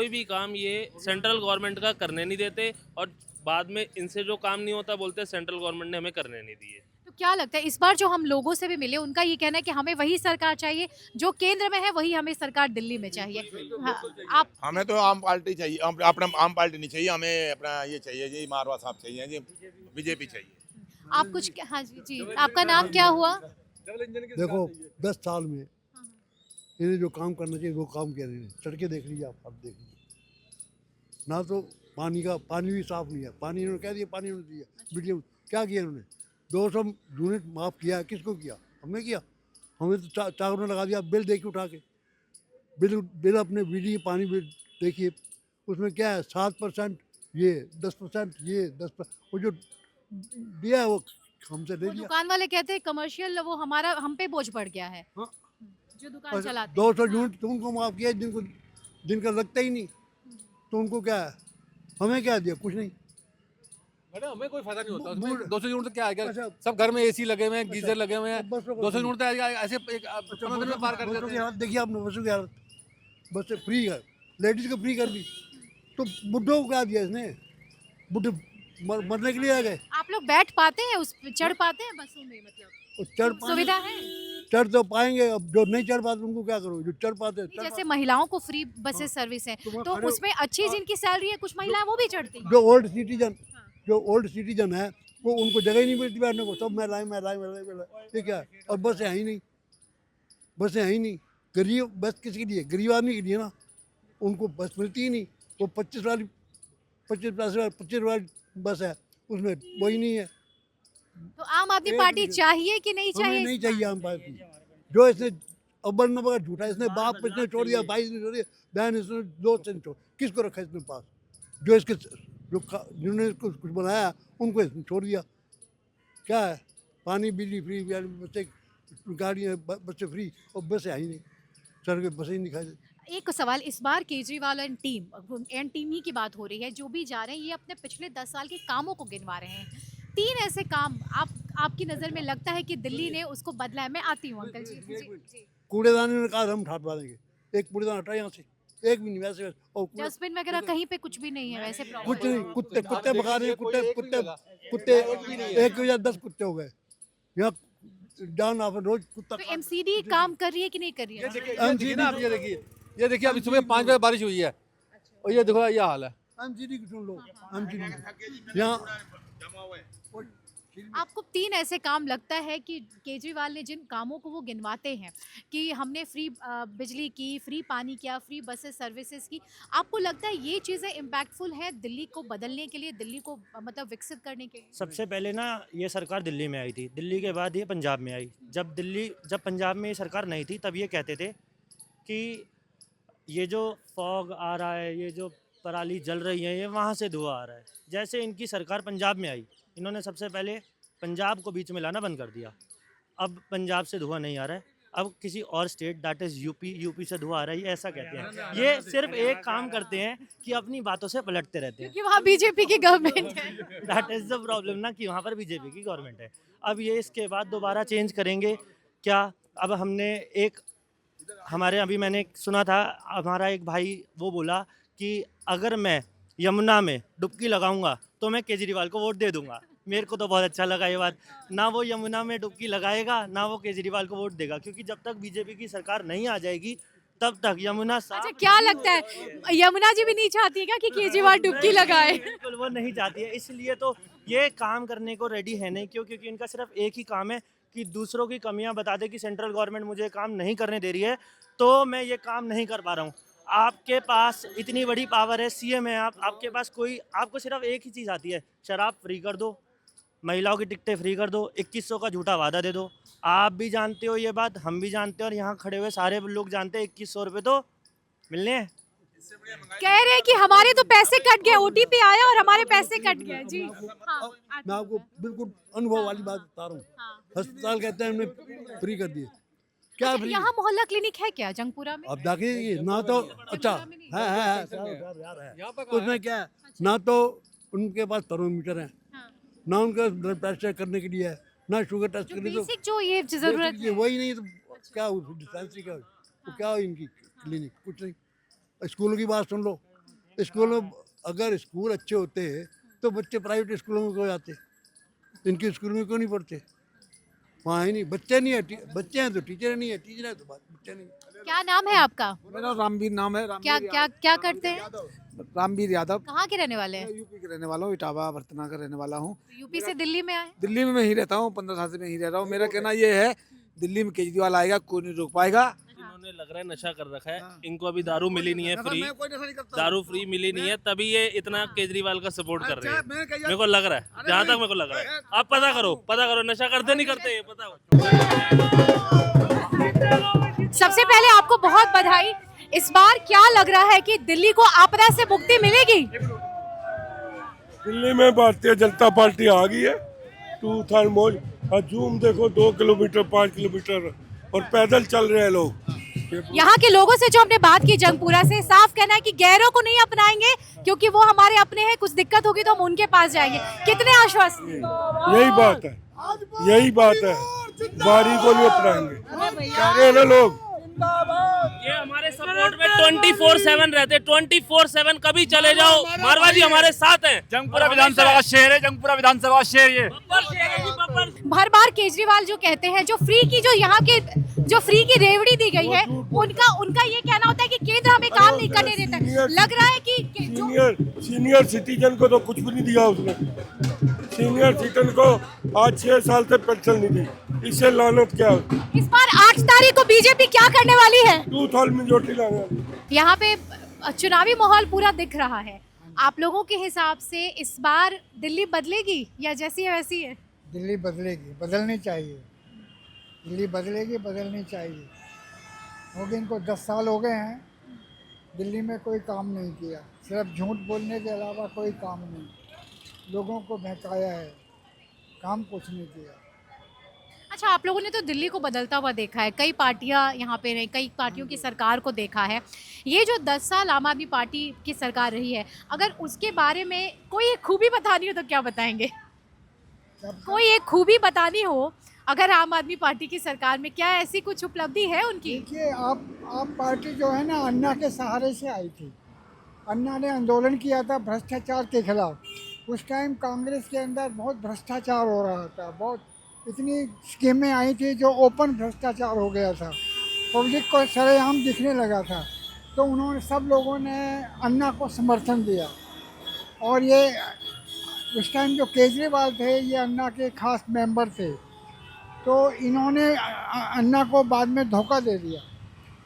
भी काम ये सेंट्रल गवर्नमेंट का करने नहीं देते, और बाद में इनसे जो काम नहीं होता बोलते हैं सेंट्रल गवर्नमेंट ने हमें करने नहीं दिए। तो क्या लगता है इस बार जो हम लोगों से भी मिले, उनका ये कहना है कि हमें वही सरकार चाहिए जो केंद्र में है, वही हमें सरकार दिल्ली में चाहिए। हाँ, आप हमें तो आम पार्टी चाहिए, अपना आम पार्टी नहीं चाहिए हमें, अपना ये चाहिए जी मारवा साहब चाहिए जी, बीजेपी चाहिए। आप कुछ, हाँ जी जी, आपका नाम क्या हुआ? देखो 10 साल में इन्हें जो काम करना चाहिए वो काम किया नहीं। सड़कें देख लीजिए आप देख लीजिए ना, तो पानी भी साफ नहीं है। पानी इन्होंने कह दिया, पानी इन्होंने दिया, बिजली क्या किया इन्होंने? 200 यूनिट माफ़ किया, किसको किया? हमने किया। हमें तो चाकरों ने लगा दिया बिल देखिए उठा के, बिल अपने बिजली पानी बिल देखिए, उसमें क्या है 7% ये 10% ये 10%, वो जो दिया है वो हमसे ले वो लिया। दुकान वाले कहते हैं कमर्शियल वो हमारा हम पे बोझ पड़ गया है, हाँ। जो दुकान चलाते हैं। 200 यूनिट तो उनको माफ़ किया जिनका लगता ही नहीं, तो उनको क्या है? हमें क्या दिया? कुछ नहीं। मैडम हमें कोई फायदा नहीं होता उसमें। मूड- 200 यूनिट तो क्या है, अच्छा। सब घर में एसी लगे हुए हैं, गीजर लगे हुए हैं। बस 200 यूनिट तो ऐसे एक 15 दिन में पार कर बसों देते की हैं। हालत देखिए आपने, बसों की हालत, बस से फ्री है, लेडीज को फ्री कर दी, तो बुढ़ों को क्या दिया इसने? बुढ़े मरने के लिए आ गए। आप लोग बैठ पाते हैं उस पे, चढ़ पाते हैं बसों में? मतलब और चढ़ सुविधा है? चढ़ तो पाएंगे, अब जो नहीं चढ़ पाते उनको क्या करो? जो चढ़ पाते नहीं, जैसे महिलाओं को फ्री बसेस सर्विस है, तो वहाँ तो खड़े- उसमें अच्छी जिनकी सैलरी है, कुछ महिलाएं वो भी चढ़ती हैं। जो ओल्ड सिटीजन है वो उनको जगह ही नहीं मिलती बैठने को, सब महिलाएं ये क्या है? और बसें है ही नहीं, बसें है ही नहीं। गरीब बस किसके लिए? गरीब आदमी के लिए ना, उनको बस मिलती ही नहीं। वो 25 वाली 25 वाली बस है, उसमें वही नहीं है। तो आम आदमी एक पार्टी मिनट। चाहिए कि नहीं हमें चाहिए? नहीं चाहिए आम पार्टी। जो इसने अब्बल नंबर का झूठा, इसने बाप इसने छोड़ दिया, भाई इसने छोड़ दिया, बहन इसने, दोस्त ने छोड़, किसको रखा इसने पास? जो इसके जिन्होंने इसको कुछ बनाया उनको इसने छोड़ दिया। क्या है? पानी बिजली फ्री, बच्चे गाड़ियाँ बच्चे फ्री, और बसें आई नहीं, सड़कें बसें ही नहीं दिखाई देती। एक सवाल, इस बार केजरीवाल एंड टीम ही की बात हो रही है, जो भी जा रहे हैं ये अपने पिछले 10 साल के कामों को गिनवा रहे हैं। 3 ऐसे काम आपकी नज़र में लगता है कि दिल्ली ने उसको बदला है? मैं आती हूँ अंकल जी। जी। कूड़ेदान ने कहा हम उठा देंगे, एक कूड़ेदान हटा यहाँ से, एक भी नहीं वैसे और डस्टबिन वगैरह कहीं पे कुछ भी नहीं है वैसे कुछ प्रॉपर। नहीं। कुत्ते भगा रहे हैं, कुत्ते 1 या 10 कुत्ते हो गए यहाँ जान। आप रोज कुत्ता तो एमसीडी काम कर रही है कि नहीं कर रही है? ये देखिए ना, आप ये देखिए अभी सुबह 5 बजे बारिश हुई है, और ये देखो ये हाल है। एमसीडी की सुन लो, एमसीडी यहाँ आपको 3 ऐसे काम लगता है कि केजरीवाल ने जिन कामों को वो गिनवाते हैं कि हमने फ्री बिजली की, फ्री पानी किया, फ्री बसेस सर्विसेज की, आपको लगता है ये चीज़ें इम्पैक्टफुल है दिल्ली को बदलने के लिए, दिल्ली को मतलब विकसित करने के लिए? सबसे पहले ना ये सरकार दिल्ली में आई थी, दिल्ली के बाद ये पंजाब में आई। जब पंजाब में ये सरकार नहीं थी तब ये कहते थे कि ये जो फॉग आ रहा है, ये जो पराली जल रही है, ये वहाँ से धुआं आ रहा है। जैसे इनकी सरकार पंजाब में आई, इन्होंने सबसे पहले पंजाब को बीच में लाना बंद कर दिया। अब पंजाब से धुआं नहीं आ रहा है, अब किसी और स्टेट दैट इज यूपी से धुआं आ रहा है, ये ऐसा कहते हैं। ये सिर्फ एक काम करते हैं कि अपनी बातों से पलटते रहते हैं। क्योंकि वहाँ बीजेपी की गवर्नमेंट है। दैट इज द प्रॉब्लम ना, कि वहाँ पर बीजेपी की गवर्नमेंट है। अब ये इसके बाद दोबारा चेंज करेंगे क्या? अब हमने एक हमारे अभी मैंने सुना था, हमारा एक भाई वो बोला कि अगर मैं यमुना में डुबकी लगाऊंगा तो मैं केजरीवाल को वोट दे दूंगा। मेरे को तो बहुत अच्छा लगा ये बात। ना वो यमुना में डुबकी लगाएगा, ना वो केजरीवाल को वोट देगा, क्योंकि जब तक बीजेपी की सरकार नहीं आ जाएगी तब तक यमुना साफ। अच्छा, क्या लगता है यमुना जी भी नहीं चाहती है क्या कि केजरीवाल डुबकी लगाए? बिल्कुल वो नहीं चाहती है, इसलिए तो ये काम करने को रेडी है नहीं। क्यों? क्योंकि इनका सिर्फ एक ही काम है कि दूसरों की कमियां बता दे कि सेंट्रल गवर्नमेंट मुझे काम नहीं करने दे रही है, तो मैं ये काम नहीं कर पा रहा हूँ। आपके पास इतनी बड़ी पावर है, सीएम है आप, आपके पास कोई, आपको सिर्फ एक ही चीज़ आती है, शराब फ्री कर दो, महिलाओं की टिकटें फ्री कर दो, 2100 का झूठा वादा दे दो। आप भी जानते हो ये बात, हम भी जानते हैं, और यहाँ खड़े हुए सारे लोग जानते हैं 2100 रुपये तो मिलने हैं। कह रहे हैं कि हमारे तो पैसे कट गए, ओटीपी आया और हमारे पैसे कट गए। जी हाँ, मैं आपको बिल्कुल अनुभव वाली बात बता रहा हूँ। हाँ। अस्पताल कहते हैं हमने फ्री कर दिए, क्या फ्री? यहाँ मोहल्ला क्लिनिक है क्या जंगपुरा में? अब देखिए ना तो अच्छा है उसमें क्या है, ना तो उनके पास थर्मोमीटर है, ना उनका ब्लड टेस्ट चेक करने के लिए है, ना शुगर टेस्ट करने। तो बेसिक जो ये जरूरत है वही नहीं तो क्या डिस्पेंसरी का तो क्या हो इनकी क्लिनिक? कुछ नहीं। स्कूलों की बात सुन लो, स्कूल में अगर स्कूल अच्छे होते हैं तो बच्चे प्राइवेट स्कूलों में क्यों जाते? इनके स्कूल में क्यों नहीं पढ़ते? वहाँ ही नहीं, बच्चे नहीं है, बच्चे हैं तो टीचर नहीं है, टीचर है तो बच्चे नहीं। क्या नाम है आपका? मेरा रामवीर नाम है। क्या क्या क्या करते हैं? रामवीर यादव। कहाँ के रहने वाले हैं? यूपी के रहने वाला हूँ, इटावा बर्तना का रहने वाला हूँ। यूपी से दिल्ली में आए? दिल्ली में मैं ही रहता हूँ, 15 साल से मैं ही रह रहा हूँ। मेरा कहना ये है, दिल्ली में केजरीवाल आएगा, कोई नहीं रोक पाएगा। इन्होंने लग रहा है नशा कर रखा है, इनको अभी दारू मिली नहीं है फ्री, दारू फ्री मिली नहीं है, तभी ये इतना केजरीवाल का सपोर्ट कर रहे हैं। मेरे को लग रहा है, जहाँ तक मेरे को लग रहा है। आप पता करो नशा करते नहीं करते ये पता सबसे पहले आपको बहुत बधाई। इस बार क्या लग रहा है कि दिल्ली को आपदा से मुक्ति मिलेगी? दिल्ली में भारतीय जनता पार्टी आ गई है, 2 मौज। और जूम देखो, 2 किलोमीटर 5 किलोमीटर और पैदल चल रहे हैं लोग। यहाँ के लोगों से जो हमने बात की जंगपुरा से, साफ कहना है कि गैरों को नहीं अपनाएंगे क्योंकि वो हमारे अपने हैं, कुछ दिक्कत होगी तो हम उनके पास जाएंगे। कितने आश्वस्त? यही बात है, यही बात है, बारी को नहीं अपनाएंगे, कह रहे हैं ना लोग। ये हमारे सपोर्ट में 24/7 रहते, 24/7 कभी चले जाओ, मारवाड़ी हमारे साथ हैं। जंगपुरा विधानसभा का शेर है, जंगपुरा विधानसभा शेर ये। हर बार केजरीवाल जो कहते हैं, जो फ्री की जो यहाँ के जो फ्री की रेवड़ी दी गई है, उनका ये कहना होता है कि केंद्र हमें काम नहीं करने देता है। लग रहा है कि सीनियर सिटीजन को तो कुछ भी नहीं दिया उसने। सीनियर सिटीजन को आज 6 साल से पेंशन नहीं दी, इससे लानत क्या? इस बार 8 तारीख को बीजेपी क्या करने वाली है? 2 साल मेजोरिटी लाने वाली। यहाँ पे चुनावी माहौल पूरा दिख रहा है। आप लोगों के हिसाब से इस बार दिल्ली बदलेगी या जैसी है वैसी है? दिल्ली बदलेगी, बदलनी चाहिए। दिल्ली बदलेगी, बदलनी चाहिए, क्योंकि इनको 10 साल हो गए हैं, दिल्ली में कोई काम नहीं किया, सिर्फ झूठ बोलने के अलावा कोई काम नहीं। लोगों को बहकाया है, काम कुछ नहीं किया। अच्छा, आप लोगों ने तो दिल्ली को बदलता हुआ देखा है, कई पार्टियां यहाँ पे रही, कई पार्टियों की सरकार को देखा है। ये जो 10 साल आम आदमी पार्टी की सरकार रही है, अगर उसके बारे में कोई एक खूबी बतानी हो तो क्या बताएंगे? कोई एक खूबी बतानी हो अगर आम आदमी पार्टी की सरकार में, क्या ऐसी कुछ उपलब्धि है उनकी? देखिए, आप पार्टी जो है ना, अन्ना के सहारे से आई थी। अन्ना ने आंदोलन किया था भ्रष्टाचार के खिलाफ। उस टाइम कांग्रेस के अंदर बहुत भ्रष्टाचार हो रहा था, बहुत इतनी स्कीमें आई थी जो ओपन भ्रष्टाचार हो गया था, पब्लिक को सरेआम दिखने लगा था। तो उन्होंने, सब लोगों ने अन्ना को समर्थन दिया। और ये उस टाइम जो केजरीवाल थे, ये अन्ना के खास मेंबर थे, तो इन्होंने अन्ना को बाद में धोखा दे दिया।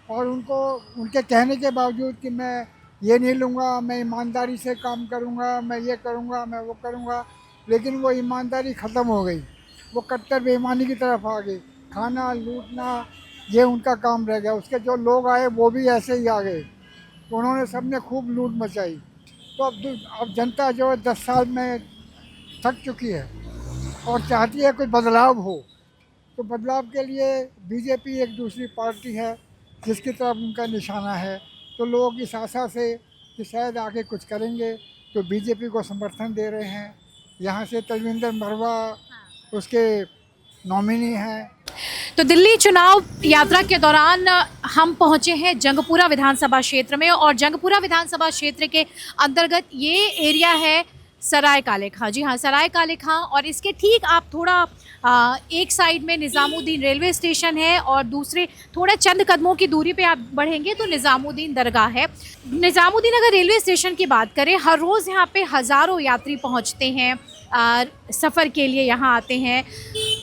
और उनको, उनके कहने के बावजूद कि मैं ये नहीं लूँगा, मैं ईमानदारी से काम करूँगा, मैं ये करूँगा, मैं वो करूँगा, लेकिन वो ईमानदारी ख़त्म हो गई। वो कट्टर बेईमानी की तरफ आ गए, खाना लूटना ये उनका काम रह गया। उसके जो लोग आए वो भी ऐसे ही आ गए, तो उन्होंने सबने खूब लूट मचाई। तो अब जनता जो है 10 साल में थक चुकी है और चाहती है कोई बदलाव हो। तो बदलाव के लिए बीजेपी एक दूसरी पार्टी है जिसकी तरफ उनका निशाना है, तो लोग इस आशा से कि शायद आगे कुछ करेंगे तो बीजेपी को समर्थन दे रहे हैं। यहाँ से तलविंदर मरवा उसके नॉमिनी हैं। तो दिल्ली चुनाव यात्रा के दौरान हम पहुंचे हैं जंगपुरा विधानसभा क्षेत्र में, और जंगपुरा विधानसभा क्षेत्र के अंतर्गत ये एरिया है सराय काले खां। जी हाँ, सराय काले खां, और इसके ठीक आप थोड़ा एक साइड में निज़ामुद्दीन रेलवे स्टेशन है और दूसरे थोड़े चंद कदमों की दूरी पे आप बढ़ेंगे तो निज़ामुद्दीन दरगाह है। निज़ामुद्दीन अगर रेलवे स्टेशन की बात करें, हर रोज़ यहाँ पे हज़ारों यात्री पहुँचते हैं, सफ़र के लिए यहाँ आते हैं।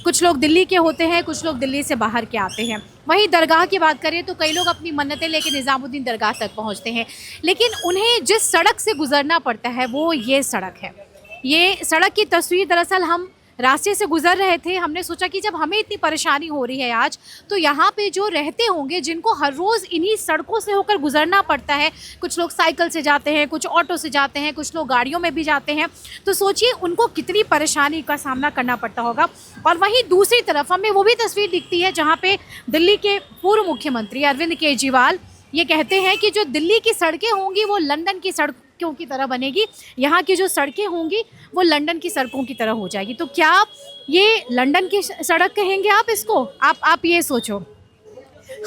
कुछ लोग दिल्ली के होते हैं, कुछ लोग दिल्ली से बाहर के आते हैं। वहीं दरगाह की बात करें तो कई लोग अपनी मन्नतें लेके निज़ामुद्दीन दरगाह तक पहुँचते हैं, लेकिन उन्हें जिस सड़क से गुज़रना पड़ता है वो ये सड़क है। ये सड़क की तस्वीर दरअसल हम रास्ते से गुजर रहे थे, हमने सोचा कि जब हमें इतनी परेशानी हो रही है आज, तो यहाँ पे जो रहते होंगे जिनको हर रोज़ इन्हीं सड़कों से होकर गुजरना पड़ता है, कुछ लोग साइकिल से जाते हैं, कुछ ऑटो से जाते हैं, कुछ लोग गाड़ियों में भी जाते हैं, तो सोचिए उनको कितनी परेशानी का सामना करना पड़ता होगा। और वहीं दूसरी तरफ हमें वो भी तस्वीर दिखती है जहाँ पे दिल्ली के पूर्व मुख्यमंत्री अरविंद केजरीवाल ये कहते हैं कि जो दिल्ली की सड़कें होंगी वो लंदन की सड़कों की तरह बनेगी, यहाँ की जो सड़कें होंगी वो लंदन की सड़कों की तरह हो जाएगी। तो क्या ये लंदन की सड़क कहेंगे आप इसको? आप ये सोचो,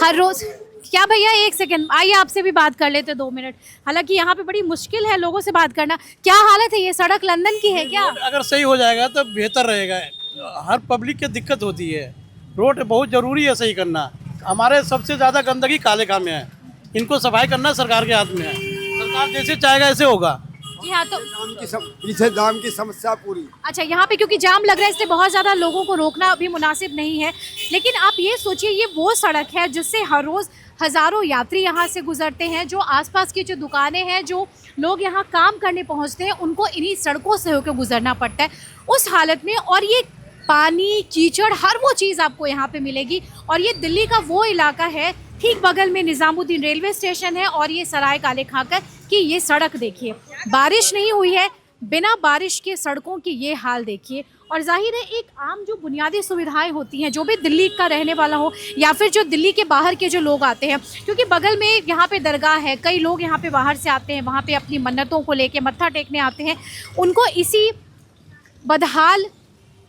हर रोज़ क्या भैया, एक सेकंड आइए आपसे भी बात कर लेते 2 मिनट। हालांकि यहाँ पे बड़ी मुश्किल है लोगों से बात करना। क्या हालत है, ये सड़क लंदन की है क्या? अगर सही हो जाएगा तो बेहतर रहेगा। हर पब्लिक की दिक्कत होती है, रोड बहुत ज़रूरी है सही करना। हमारे सबसे ज़्यादा गंदगी काले खां में है, इनको सफाई करना सरकार के हाथ में है। सरकार जैसे चाहेगा ऐसे होगा। जी हाँ, तो जाम की समस्या पूरी। अच्छा, यहाँ पे क्योंकि जाम लग रहा है इसलिए बहुत ज़्यादा लोगों को रोकना भी मुनासिब नहीं है, लेकिन आप ये सोचिए ये वो सड़क है जिससे हर रोज़ हज़ारों यात्री यहाँ से गुजरते हैं। जो आसपास की जो दुकानें हैं, जो लोग यहाँ काम करने पहुँचते हैं, उनको इन्हीं सड़कों से होकर गुजरना पड़ता है उस हालत में। और ये पानी, कीचड़, हर वो चीज़ आपको यहाँ पे मिलेगी। और ये दिल्ली का वो इलाका है, ठीक बगल में निज़ामुद्दीन रेलवे स्टेशन है और ये सराय काले खां की ये सड़क देखिए, बारिश नहीं हुई है, बिना बारिश के सड़कों की ये हाल देखिए। और जाहिर है एक आम जो बुनियादी सुविधाएं होती हैं, जो भी दिल्ली का रहने वाला हो या फिर जो दिल्ली के बाहर के जो लोग आते हैं, क्योंकि बगल में यहाँ पे दरगाह है, कई लोग यहाँ पे बाहर से आते हैं, वहाँ पे अपनी मन्नतों को लेके मत्था टेकने आते हैं, उनको इसी बदहाल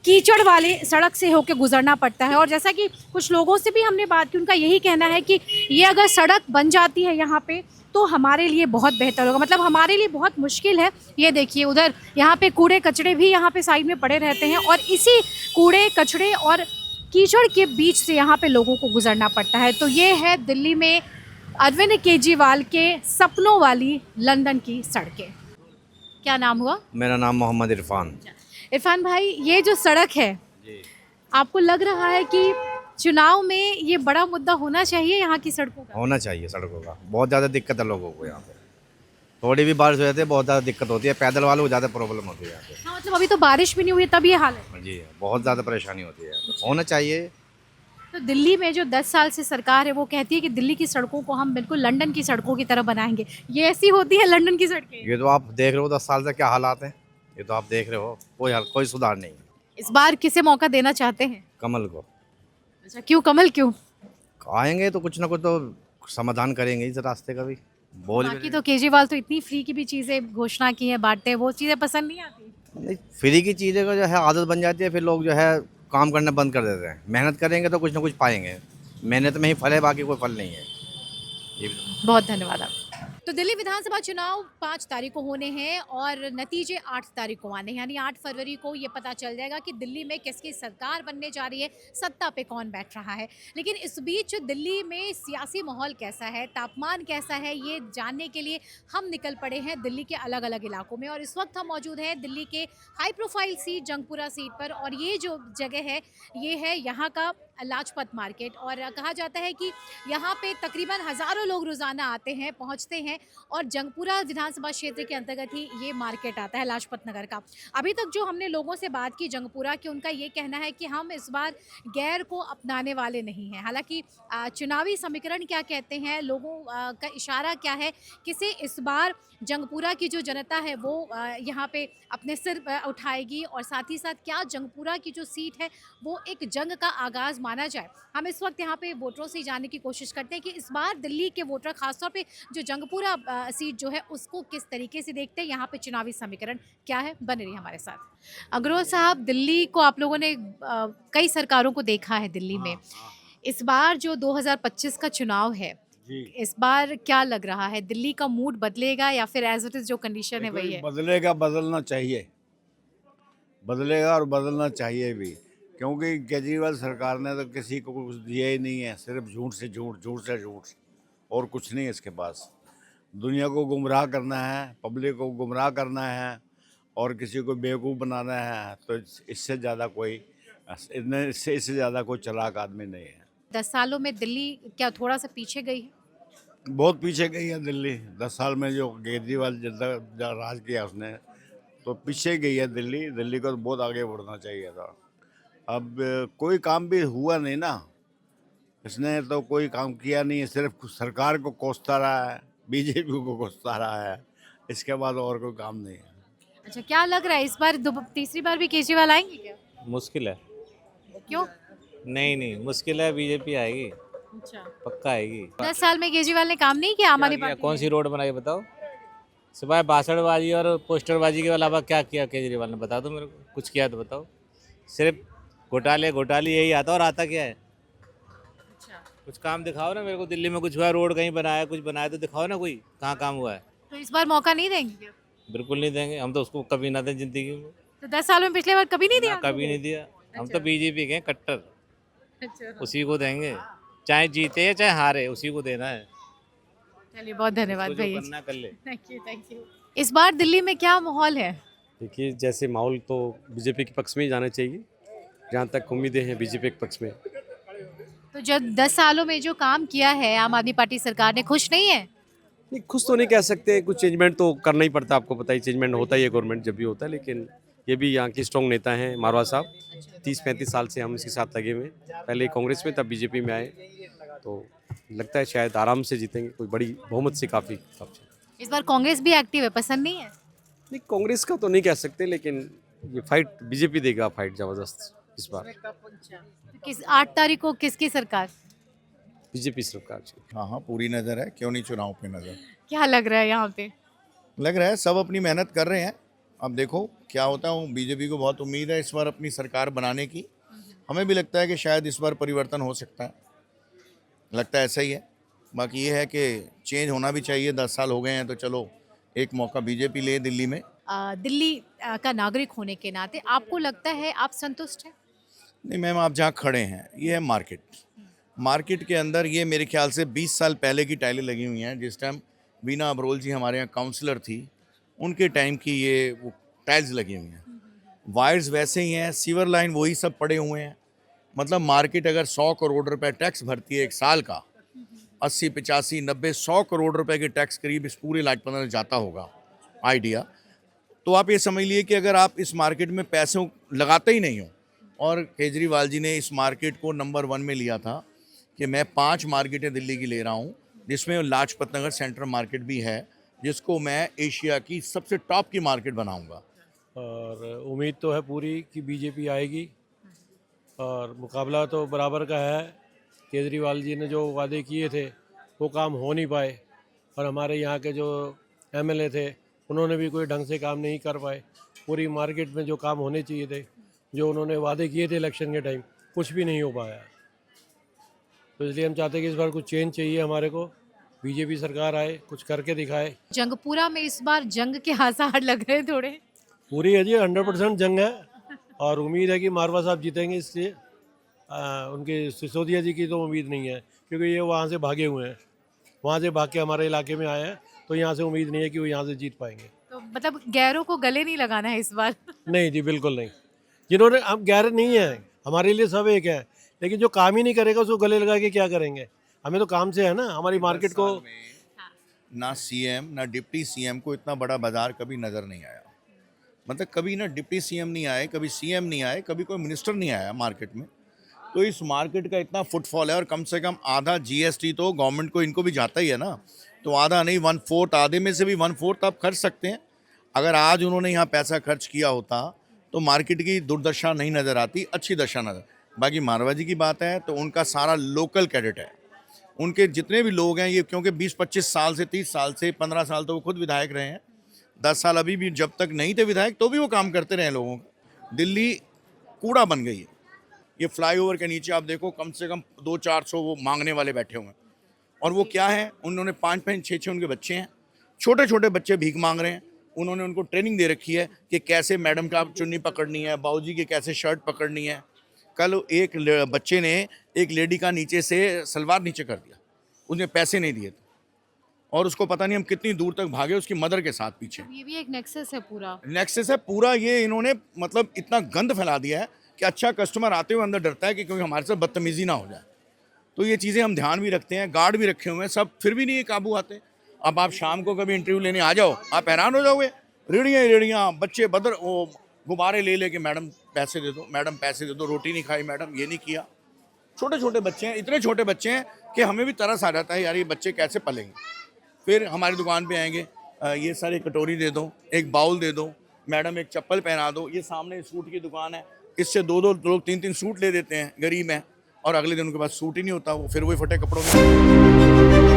कीचड़ वाले सड़क से होकर गुजरना पड़ता है। और जैसा कि कुछ लोगों से भी हमने बात की, उनका यही कहना है कि ये अगर सड़क बन जाती है यहाँ पे तो हमारे लिए बहुत बेहतर होगा, मतलब हमारे लिए बहुत मुश्किल है। ये देखिए उधर यहाँ पे कूड़े कचड़े भी यहाँ पे साइड में पड़े रहते हैं और इसी कूड़े कचड़े और कीचड़ के बीच से यहाँ पे लोगों को गुजरना पड़ता है। तो ये है दिल्ली में अरविंद केजरीवाल के सपनों वाली लंदन की सड़कें। क्या नाम हुआ? मेरा नाम मोहम्मद इरफान। इरफान भाई, ये जो सड़क है, आपको लग रहा है कि चुनाव में ये बड़ा मुद्दा होना चाहिए यहाँ की सड़कों का? होना चाहिए सड़कों का, बहुत ज़्यादा दिक्कत है लोगों को यहाँ पे। थोड़ी भी बारिश हो जाती है बहुत ज़्यादा दिक्कत होती है, पैदल वालों को ज़्यादा प्रॉब्लम होती है यहाँ पे। हाँ, मतलब अभी तो बारिश भी नहीं हुई तब ये हाल है। जी, बहुत ज़्यादा परेशानी होती है, होना चाहिए। तो दिल्ली में जो 10 साल से सरकार है वो कहती है कि दिल्ली की सड़कों को हम बिल्कुल लंदन की सड़कों की तरह बनाएंगे, ये ऐसी होती है लंदन की सड़कें? ये तो आप देख रहे हो 10 साल से क्या हालात हैं, ये तो आप देख रहे हो, कोई सुधार नहीं है। इस बार किसे मौका देना चाहते हैं? कमल को। अच्छा, क्यों कमल, क्यों? आएंगे तो कुछ ना कुछ तो समाधान करेंगे इस रास्ते का भी। बाकी तो केजरीवाल तो इतनी फ्री की भी चीज़ें घोषणा की है, बांटते हैं, वो चीज़ें पसंद नहीं आती? नहीं, फ्री की चीज़ें का जो है आदत बन जाती है, फिर लोग जो है काम करना बंद कर देते हैं। मेहनत करेंगे तो कुछ ना कुछ पाएंगे, मेहनत में ही फल है, बाकी कोई फल नहीं है। ये बहुत धन्यवाद आप। तो दिल्ली विधानसभा चुनाव 5 तारीख को होने हैं और नतीजे 8 तारीख को आने हैं, यानी 8 फरवरी को ये पता चल जाएगा कि दिल्ली में किसकी सरकार बनने जा रही है, सत्ता पे कौन बैठ रहा है। लेकिन इस बीच दिल्ली में सियासी माहौल कैसा है, तापमान कैसा है, ये जानने के लिए हम निकल पड़े हैं दिल्ली के अलग अलग इलाकों में। और इस वक्त हम मौजूद हैं दिल्ली के high profile seat Jangpura seat पर, और ये जो जगह है ये है यहाँ का लाजपत मार्केट। और कहा जाता है कि यहाँ पे तकरीबन हज़ारों लोग रोज़ाना आते हैं, पहुँचते हैं हैं और जंगपुरा विधानसभा क्षेत्र के अंतर्गत ही ये मार्केट आता है लाजपत नगर का। अभी तक जो हमने लोगों से बात की जंगपुरा की, उनका ये कहना है कि हम इस बार गैर को अपनाने वाले नहीं हैं। हालांकि चुनावी समीकरण क्या कहते हैं, लोगों का इशारा क्या है, किसे इस बार जंगपुरा की जो जनता है वो यहाँ पे अपने सिर उठाएगी और साथ ही साथ क्या जंगपुरा की जो सीट है वो एक जंग का आगाज़ माना जाए। हम इस वक्त यहाँ पे वोटरों से जानने की कोशिश करते हैं कि इस बार दिल्ली के वोटर खासतौर पे जो जंगपुरा सीट जो है उसको किस तरीके से देखते हैं, यहाँ पे चुनावी समीकरण क्या है। बने रहिए हमारे साथ। अग्रवाल साहब, दिल्ली को आप लोगों ने कई सरकारों को देखा है दिल्ली में, इस बार जो 2025 का चुनाव है इस बार क्या लग रहा है, दिल्ली का मूड बदलेगा या फिर एज इट इज जो कंडीशन है वही है? बदलेगा, बदलना चाहिए, बदलेगा और बदलना चाहिए भी, क्योंकि केजरीवाल सरकार ने तो किसी को कुछ दिया ही नहीं है, सिर्फ झूठ से झूठ, झूठ से झूठ, और कुछ नहीं है इसके पास। दुनिया को गुमराह करना है, पब्लिक को गुमराह करना है और किसी को बेवकूफ़ बनाना है, तो इससे ज़्यादा कोई इससे ज़्यादा कोई चालाक आदमी नहीं है। 10 सालों में दिल्ली क्या थोड़ा सा पीछे गई है? बहुत पीछे गई है दिल्ली। 10 साल में जो केजरीवाल राज किया उसने, तो पीछे गई है दिल्ली। दिल्ली को तो बहुत आगे बढ़ना चाहिए था। अब कोई काम भी हुआ नहीं ना, इसने तो कोई काम किया नहीं है, सिर्फ सरकार को कोसता रहा है, बीजेपी को कोसता रहा है, इसके बाद और कोई काम नहीं है। अच्छा, क्या लग रहा है इस बार तीसरी बार भी केजरीवाल आएंगे क्या? मुश्किल है। क्यों? नहीं मुश्किल है, बीजेपी आएगी, अच्छा, पक्का आएगी। 10 साल में केजरीवाल ने काम नहीं किया आम आदमी पार्टी? कौन सी रोड बनाई बताओ? सिवाय भाषणबाजी और पोस्टरबाजी के अलावा क्या किया केजरीवाल ने, बता दो मेरे को, कुछ किया तो बताओ। सिर्फ घोटाले यही आता, और आता क्या है? अच्छा, कुछ काम दिखाओ ना मेरे को, दिल्ली में कुछ हुआ, रोड कहीं बनाया, कुछ बनाया तो दिखाओ ना, कोई कहाँ काम हुआ है। तो इस बार मौका नहीं देंगे क्या? बिल्कुल नहीं देंगे, हम तो उसको कभी ना दें जिंदगी में। तो 10 सालों में पिछले बार कभी नहीं दिया? कभी नहीं दिया, हम तो बीजेपी के कट्टर, अच्छा, उसी को देंगे, चाहे जीते चाहे हारे, उसी को देना है। चलिए, बहुत धन्यवाद उसको जो भैया, करना कर ले। Thank you. इस बार दिल्ली में क्या माहौल है? देखिए, जैसे माहौल तो बीजेपी के पक्ष में ही जाना चाहिए, जहाँ तक उम्मीदें हैं बीजेपी के पक्ष में। तो जब 10 सालों में जो काम किया है आम आदमी पार्टी सरकार ने, खुश नहीं है? नहीं, खुश तो नहीं कह सकते, कुछ चेंजमेंट तो करना ही पड़ता है, आपको पता ही, चेंजमेंट होता ही है गवर्नमेंट जब भी होता है, लेकिन ये भी यहाँ के स्ट्रॉन्ग नेता हैं मारवा साहब। 30-35 साल से हम इसके साथ लगे हुए, पहले कांग्रेस में तब बीजेपी में आए, तो लगता है शायद आराम से जीतेंगे, कोई बड़ी बहुमत से काफ़ी। इस बार कांग्रेस भी एक्टिव है, पसंद नहीं है? नहीं, कांग्रेस का तो नहीं कह सकते, लेकिन ये फाइट बीजेपी देगा, फाइट ज़बरदस्त इस बार। तो किस 8 तारीख को किसकी सरकार? बीजेपी सरकार। हाँ, पूरी नज़र है, क्यों नहीं चुनाव पे नज़र। क्या लग रहा है यहाँ पे? लग रहा है सब अपनी मेहनत कर रहे हैं, अब देखो क्या होता है। बीजेपी को बहुत उम्मीद है इस बार अपनी सरकार बनाने की। हमें भी लगता है कि शायद इस बार परिवर्तन हो सकता है, लगता है ऐसा ही है। बाकी ये है कि चेंज होना भी चाहिए, 10 साल हो गए हैं, तो चलो एक मौका बीजेपी ले दिल्ली में। दिल्ली का नागरिक होने के नाते आपको लगता है आप संतुष्ट हैं? नहीं मैम, आप जहाँ खड़े हैं ये है मार्केट। मार्केट के अंदर ये मेरे ख्याल से 20 साल पहले की टाइलें लगी हुई हैं। जिस टाइम बीना अबरोल जी हमारे यहाँ काउंसलर थी, उनके टाइम की ये वो टाइल्स लगी हुई हैं। वायर्स वैसे ही हैं, सीवर लाइन वही सब पड़े हुए हैं। मतलब मार्केट अगर 100 करोड़ रुपए टैक्स भरती है एक साल का, 80, 85, 90, 100 करोड़ रुपए के टैक्स करीब इस पूरे लाजपत नगर जाता होगा आइडिया। तो आप ये समझ लिए कि अगर आप इस मार्केट में पैसे लगाते ही नहीं हो, और केजरीवाल जी ने इस मार्केट को नंबर 1 में लिया था कि मैं 5 मार्केटें दिल्ली की ले रहा हूँ, जिसमें लाजपत नगर सेंट्रल मार्केट भी है, जिसको मैं एशिया की सबसे टॉप की मार्केट बनाऊंगा। और उम्मीद तो है पूरी कि बीजेपी आएगी, और मुकाबला तो बराबर का है। केजरीवाल जी ने जो वादे किए थे वो काम हो नहीं पाए, और हमारे यहाँ के जो एमएलए थे उन्होंने भी कोई ढंग से काम नहीं कर पाए। पूरी मार्केट में जो काम होने चाहिए थे, जो उन्होंने वादे किए थे इलेक्शन के टाइम, कुछ भी नहीं हो पाया। तो इसलिए हम चाहते हैं कि इस बार कुछ चेंज चाहिए हमारे को, बीजेपी सरकार आए, कुछ करके दिखाए। जंगपुरा में इस बार जंग के आसार लग रहे हैं थोड़े। पूरी है जी, 100% जंग है, और उम्मीद है कि मारवा साहब जीतेंगे। इससे उनके सिसोदिया जी की तो उम्मीद नहीं है, क्योंकि ये वहाँ से भागे हुए हैं, वहाँ से भाग के हमारे इलाके में आए हैं, तो यहाँ से उम्मीद नहीं है कि वो यहाँ से जीत पाएंगे। तो मतलब गैरों को गले नहीं लगाना है इस बार? नहीं जी, बिल्कुल नहीं। जिन्होंने, हम गैर नहीं है, हमारे लिए सब एक है, लेकिन जो काम ही नहीं करेगा उसको गले लगा के क्या करेंगे। हमें तो काम से है ना, हमारी मार्केट को। ना सीएम ना डिप्टी सीएम को इतना बड़ा बाजार कभी नज़र नहीं आया। मतलब कभी ना डिप्टी सीएम नहीं आए, कभी सीएम नहीं आए, कभी कोई मिनिस्टर नहीं आया मार्केट में। तो इस मार्केट का इतना फुटफॉल है और कम से कम आधा जीएसटी तो गवर्नमेंट को, इनको भी जाता ही है ना। तो आधा नहीं, 1/4, आधे में से भी 1/4 आप खर्च सकते हैं। अगर आज उन्होंने यहाँ पैसा खर्च किया होता तो मार्केट की दुर्दशा नहीं नज़र आती, अच्छी दशा नज़र। बाकी मारवाजी की बात है तो उनका सारा लोकल कैडेट है। उनके जितने भी लोग हैं ये, क्योंकि 20-25 साल से, 30 साल से, 15 साल तो वो खुद विधायक रहे हैं, 10 साल अभी भी, जब तक नहीं थे विधायक तो भी वो काम करते रहे लोगों का। दिल्ली कूड़ा बन गई है। ये फ्लाईओवर के नीचे आप देखो कम से कम 200-400 वो मांगने वाले बैठे हुए हैं। और वो क्या है, उन्होंने 5-5, 6-6 उनके बच्चे हैं, छोटे छोटे बच्चे भीख मांग रहे हैं। उन्होंने उनको ट्रेनिंग दे रखी है कि कैसे मैडम का चुन्नी पकड़नी है, बाबूजी की कैसे शर्ट पकड़नी है। कल एक बच्चे ने एक लेडी का नीचे से सलवार नीचे कर दिया, उसने पैसे नहीं दिए थे और उसको पता नहीं हम कितनी दूर तक भागे उसकी मदर के साथ पीछे। ये भी एक नेक्सस है पूरा। नेक्सस है पूरा। ये इन्होंने मतलब इतना गंद फैला दिया है कि अच्छा कस्टमर आते हुए अंदर डरता है कि क्योंकि हमारे साथ बदतमीजी ना हो जाए। तो ये चीज़ें हम ध्यान भी रखते हैं, गार्ड भी रखे हुए हैं सब, फिर भी नहीं ये काबू आते। अब आप शाम को कभी इंटरव्यू लेने आ जाओ, आप हैरान हो जाओगे। रेड़ियाँ बच्चे बदर वो गुब्बारे ले लेके, मैडम पैसे दे दो, मैडम पैसे दे दो, रोटी नहीं खाई मैडम, ये नहीं किया। छोटे छोटे बच्चे हैं, इतने छोटे बच्चे हैं कि हमें भी तरस आ जाता है यार ये बच्चे कैसे पलेंगे। फिर हमारी दुकान पे आएंगे, ये सर एक कटोरी दे दो, एक बाउल दे दो, मैडम एक चप्पल पहना दो। ये सामने सूट की दुकान है, इससे 2-2 लोग 3-3 सूट ले देते हैं, गरीब हैं, और अगले दिन उनके पास सूट ही नहीं होता, वो फिर वही फटे कपड़ों में।